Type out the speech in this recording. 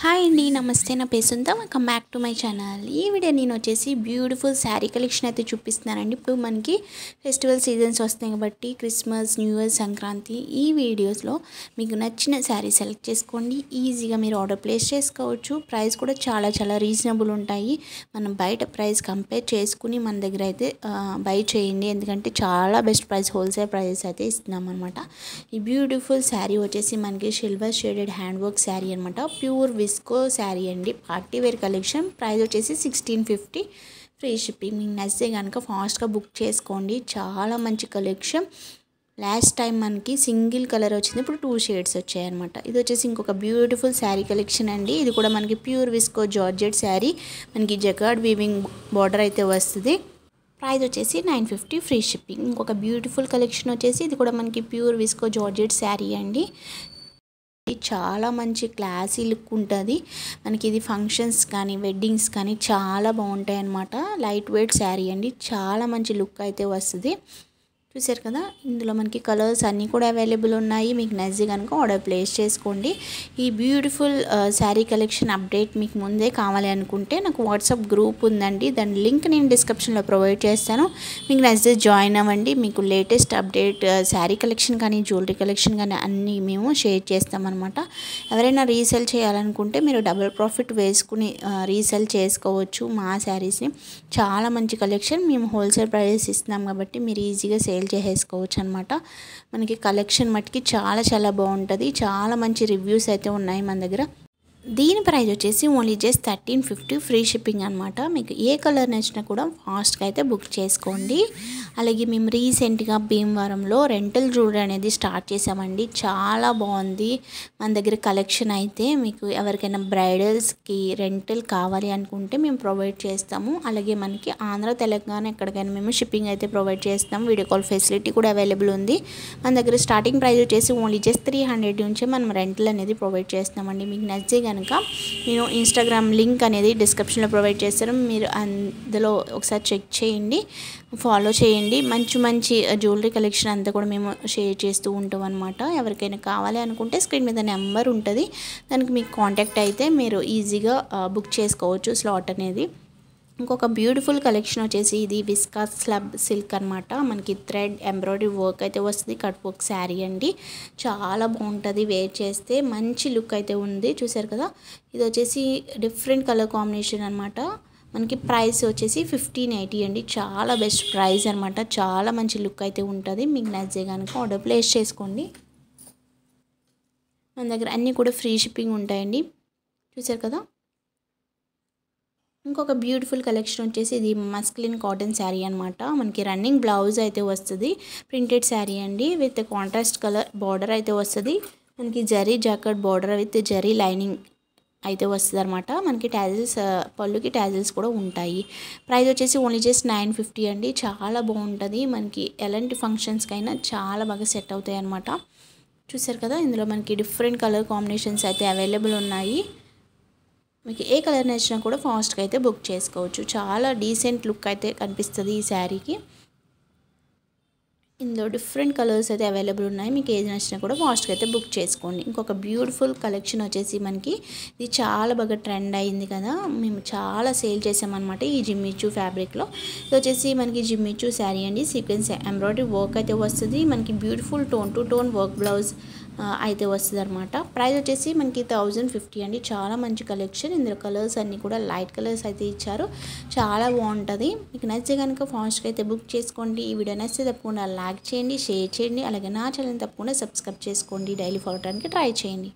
Hi అండి, నమస్తే. నా పేరు Sunta. Welcome back to my channel. ఈ వీడియో నేను వచ్చేసి బ్యూటిఫుల్ శారీ కలెక్షన్ అయితే చూపిస్తున్నానండి. ఇప్పుడు మనకి ఫెస్టివల్ సీజన్స్ వస్తాయి కాబట్టి క్రిస్మస్, న్యూ ఇయర్, సంక్రాంతి ఈ వీడియోస్లో మీకు నచ్చిన శారీ సెలెక్ట్ చేసుకోండి. ఈజీగా మీరు ఆర్డర్ ప్లేస్ చేసుకోవచ్చు. ప్రైస్ కూడా చాలా రీజనబుల్ ఉంటాయి. మనం బయట ప్రైస్ కంపేర్ చేసుకుని మన దగ్గర అయితే బై చేయండి. ఎందుకంటే చాలా బెస్ట్ ప్రైస్, హోల్సేల్ ప్రైస్ అయితే ఇస్తున్నాం అనమాట. ఈ బ్యూటిఫుల్ శారీ వచ్చేసి మనకి silver shaded hand work sari అనమాట. ప్యూర్ విస్కో శారీ అండి. Party wear collection. ప్రైస్ వచ్చేసి 1650. Free shipping. మీకు నచ్చితే కనుక ఫాస్ట్గా బుక్ చేసుకోండి. చాలా మంచి కలెక్షన్. లాస్ట్ టైం మనకి సింగిల్ కలర్ వచ్చింది, ఇప్పుడు 2 షేడ్స్ వచ్చాయన్నమాట. ఇది వచ్చేసి ఇంకొక బ్యూటిఫుల్ శారీ కలెక్షన్ అండి. ఇది కూడా మనకి ప్యూర్ విస్కో జార్జెట్ శారీ. మనకి జకార్డ్ వీవింగ్ బార్డర్ అయితే వస్తుంది. ప్రైస్ వచ్చేసి 950. Free shipping. ఇంకొక బ్యూటిఫుల్ కలెక్షన్ వచ్చేసి ఇది కూడా మనకి ప్యూర్ విస్కో జార్జెట్ శారీ అండి. చాలా మంచి క్లాసీ లుక్ ఉంటుంది. మనకి ఇది ఫంక్షన్స్ కానీ వెడ్డింగ్స్ కానీ చాలా బాగుంటాయి అన్నమాట. లైట్ వెయిట్ శారీ అండి. చాలా మంచి లుక్ అయితే వస్తుంది. చూసారు కదా, ఇందులో మనకి కలర్స్ అన్నీ కూడా అవైలబుల్ ఉన్నాయి. మీకు నచ్చి కనుక ఆర్డర్ ప్లేస్ చేసుకోండి. ఈ బ్యూటిఫుల్ శారీ కలెక్షన్ అప్డేట్ మీకు ముందే కావాలి అనుకుంటే నాకు వాట్సాప్ గ్రూప్ ఉందండి. దాని లింక్ నేను డిస్క్రిప్షన్లో ప్రొవైడ్ చేస్తాను. మీకు నచ్చితే జాయిన్ అవ్వండి. మీకు లేటెస్ట్ అప్డేట్ శారీ కలెక్షన్ కానీ జ్యువెలరీ కలెక్షన్ కానీ అన్నీ మేము షేర్ చేస్తామన్నమాట. ఎవరైనా రీసేల్ చేయాలనుకుంటే మీరు డబుల్ ప్రాఫిట్ వేసుకుని రీసేల్ చేసుకోవచ్చు మా శారీస్ని. చాలా మంచి కలెక్షన్. మేము హోల్సేల్ ప్రైస్ ఇస్తున్నాం కాబట్టి మీరు ఈజీగా సేల్ చేసేసుకోవచ్చు అనమాట. మనకి కలెక్షన్ మట్టుకి చాలా బాగుంటుంది. చాలా మంచి రివ్యూస్ అయితే ఉన్నాయి మన దగ్గర. దీని ప్రైస్ వచ్చేసి ఓన్లీ జస్ట్ 1350. ఫ్రీ షిప్పింగ్ అనమాట. మీకు ఏ కలర్ నచ్చినా కూడా ఫాస్ట్గా అయితే బుక్ చేసుకోండి. అలాగే మేము రీసెంట్గా భీమవరంలో రెంటల్ జ్యువెలరీ అనేది స్టార్ట్ చేసామండి. చాలా బాగుంది మన దగ్గర కలెక్షన్ అయితే. మీకు ఎవరికైనా బ్రైడల్స్కి రెంటల్ కావాలి అనుకుంటే మేము ప్రొవైడ్ చేస్తాము. అలాగే మనకి ఆంధ్ర, తెలంగాణ ఎక్కడికైనా మేము షిప్పింగ్ అయితే ప్రొవైడ్ చేస్తాము. వీడియో కాల్ ఫెసిలిటీ కూడా అవైలబుల్ ఉంది. మన దగ్గర స్టార్టింగ్ ప్రైస్ వచ్చేసి ఓన్లీ జస్ట్ 300 నుంచే మనం రెంటల్ అనేది ప్రొవైడ్ చేస్తామండి. మీకు నచ్చే కనుక నేను ఇన్స్టాగ్రామ్ లింక్ అనేది డిస్క్రిప్షన్లో ప్రొవైడ్ చేస్తాను. మీరు అందులో ఒకసారి చెక్ చేయండి, ఫాలో చేయండి. మంచి జ్యువెలరీ కలెక్షన్ అంతా కూడా మేము షేర్ చేస్తూ ఉంటాం అనమాట. ఎవరికైనా కావాలి అనుకుంటే స్క్రీన్ మీద నెంబర్ ఉంటుంది, దానికి మీకు కాంటాక్ట్ అయితే మీరు ఈజీగా బుక్ చేసుకోవచ్చు స్లాట్ అనేది. ఇంకొక బ్యూటిఫుల్ కలెక్షన్ వచ్చేసి ఇది విస్కాస్ స్లబ్ సిల్క్ అనమాట. మనకి థ్రెడ్ ఎంబ్రాయిడరీ వర్క్ అయితే వస్తుంది. కట్ వర్క్ శారీ అండి. చాలా బాగుంటుంది. వేర్ చేస్తే మంచి లుక్ అయితే ఉంది. చూసారు కదా, ఇది వచ్చేసి డిఫరెంట్ కలర్ కాంబినేషన్ అనమాట. మనకి ప్రైస్ వచ్చేసి 1580 అండి. చాలా బెస్ట్ ప్రైస్ అనమాట. చాలా మంచి లుక్ అయితే ఉంటుంది. మీకు నచ్చే కనుక ఆర్డర్ ప్లేస్ చేసుకోండి. మన దగ్గర అన్నీ కూడా ఫ్రీ షిప్పింగ్ ఉంటాయండి. చూసారు కదా, ఇంకొక బ్యూటిఫుల్ కలెక్షన్ వచ్చేసి ఇది మస్క్లిన్ కాటన్ శారీ అనమాట. మనకి రన్నింగ్ బ్లౌజ్ అయితే వస్తుంది. ప్రింటెడ్ శారీ అండి. విత్ కాంట్రాస్ట్ కలర్ బార్డర్ అయితే వస్తుంది. మనకి zari jacket border with zari lining అయితే వస్తుంది అనమాట. మనకి టాజిల్స్, పళ్ళుకి టాజిల్స్ కూడా ఉంటాయి. ప్రైస్ వచ్చేసి ఓన్లీ జస్ట్ 950 అండి. చాలా బాగుంటుంది. మనకి ఎలాంటి ఫంక్షన్స్కైనా చాలా బాగా సెట్ అవుతాయి అనమాట. చూసారు కదా, ఇందులో మనకి డిఫరెంట్ కలర్ కాంబినేషన్స్ అయితే అవైలబుల్ ఉన్నాయి. మీకు ఏ కలర్ నచ్చినా కూడా ఫాస్ట్గా అయితే బుక్ చేసుకోవచ్చు. చాలా డీసెంట్ లుక్ అయితే కనిపిస్తుంది ఈ శారీకి. ఇందులో డిఫరెంట్ కలర్స్ అయితే అవైలబుల్ ఉన్నాయి. మీకు ఏది నచ్చినా కూడా ఫాస్ట్గా అయితే బుక్ చేసుకోండి. ఇంకొక బ్యూటిఫుల్ కలెక్షన్ వచ్చేసి మనకి ఇది చాలా బాగా ట్రెండ్ అయింది కదా, మేము చాలా సేల్ చేసామన్నమాట ఈ జిమ్మిచూ ఫ్యాబ్రిక్లో. ఇది వచ్చేసి మనకి జిమ్మిచూ శారీ అండి. సీక్వెన్స్ ఎంబ్రాయిడరీ వర్క్ అయితే వస్తుంది. మనకి beautiful tone to tone work blouse అయితే వస్తుంది అనమాట. ప్రైస్ వచ్చేసి మనకి 1050 అండి. చాలా మంచి కలెక్షన్. ఇందులో కలర్స్ అన్నీ కూడా లైట్ కలర్స్ అయితే ఇచ్చారు. చాలా బాగుంటుంది. మీకు నచ్చే కనుక ఫాస్ట్గా అయితే బుక్ చేసుకోండి. ఈ వీడియో నచ్చితే తప్పకుండా లైక్ చేయండి, షేర్ చేయండి. అలాగే నా ఛానల్ తప్పకుండా సబ్స్క్రైబ్ చేసుకోండి. డైలీ ఫాలో అవడానికి ట్రై చేయండి.